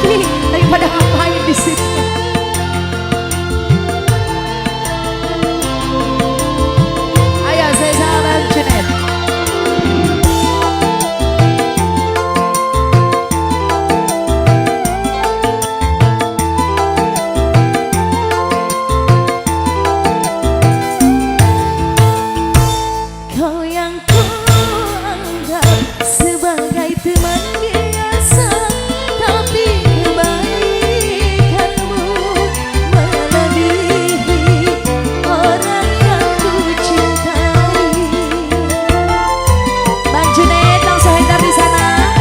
lagi. Lagi pada ngapain di situ? Ayo saya sahabat Junet. Kau yang ku anggap sebagai teman biasa, tapi kebaikanmu melebihi orang yang ku cintai. Bang Junet langsung hadir di sana.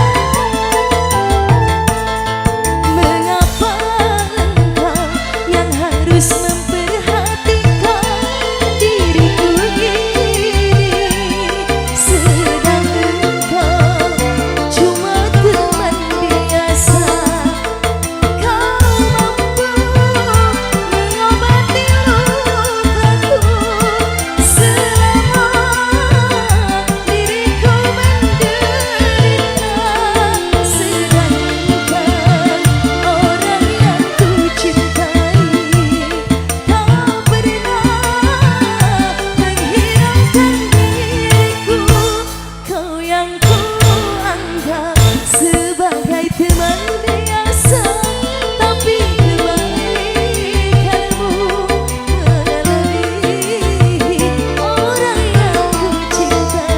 Mengapa engkau yang harus memperhatikan diriku ini, sedang engkau cuma teman biasa. Kau mampu mengobati lukaku selama diriku menderita, sedang engkau orang yang ku cintai. Kau pernah menghiraukan diriku, kau yang ku anggap sebagai teman biasa, tapi kebaikanmu melebihi orang yang ku cintai.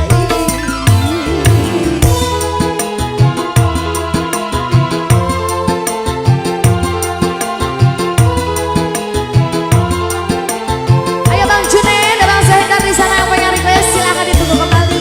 Ayo Bang Junet, Bang Zahidar di sana yang punya request silahkan ditunggu kembali.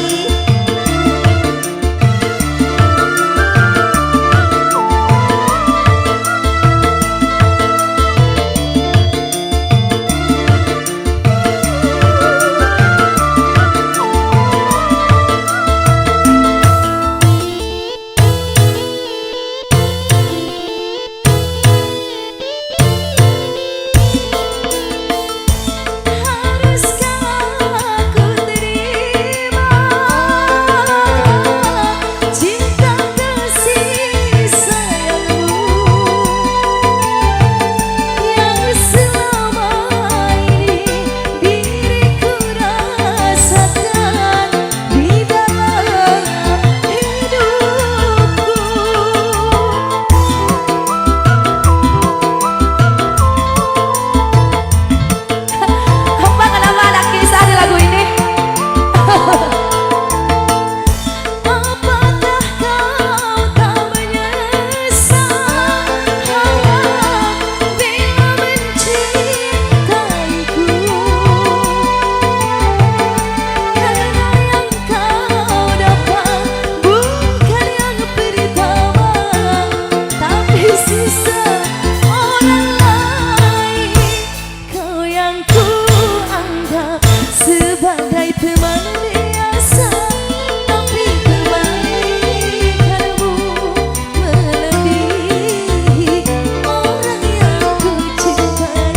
Haruskah aku terima cinta kasih sayangmu yang selama ini diriku rasakan di dalam hidupku? Apa kenapa ada kisah di lagu ini? Apakah kau tak menyesal bila mencintaiku? Karena yang kau dapat bukan yang pertama, tapi sisa orang lain. Kau yang ku anggap sebagai teman biasa, tapi kebaikanmu melebihi orang yang ku cintai.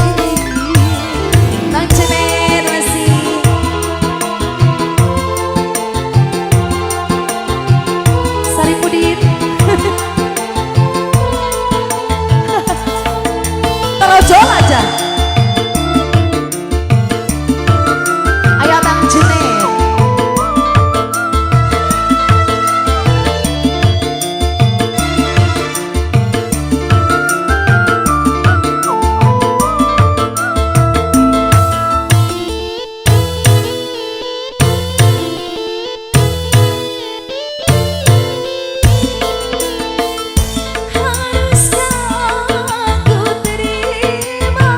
Bang Junet masih. Saripudin. Terojol aja. Ayo Bang Junet. Haruskah aku terima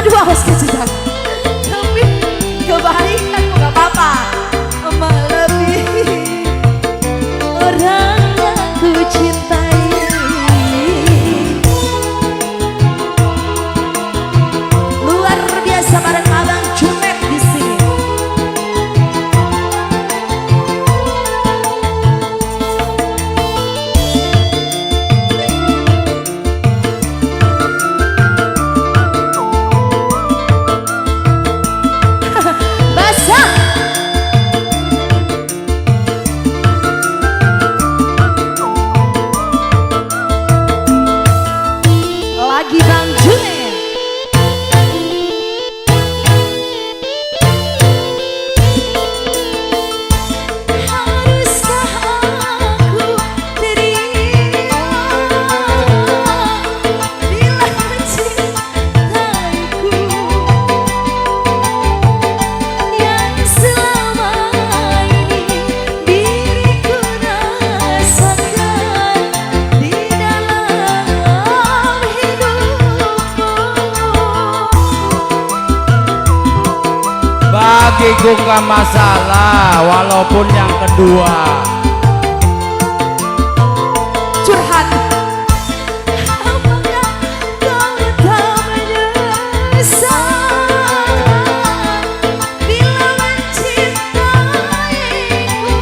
Aduh awas kejadian. Tapi kebaikan gak apa-apa. Melebihi orang yang ku cintai. Luar biasa bareng Abang Junet di sini. Basah. Lagi Bang Junet. Haruskah aku terima bila mencintaiku yang selama ini diriku rasakan di dalam hidupku. Bagiku gak masalah walaupun yang kedua. Curhat. Apakah kau tak menyesal bila mencintaiku?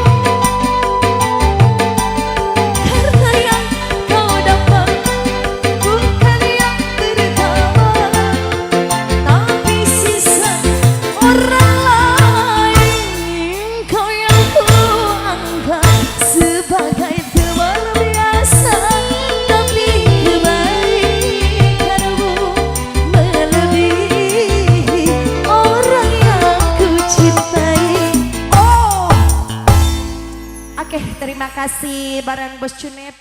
Karena yang kau dapat bukan yang pertama, tapi sisa orang lain. Kau yang ku anggap sebagai teman biasa, tapi kebaikanmu melebihi orang yang ku cintai. Oh, oke, terima kasih bareng Bos Junet.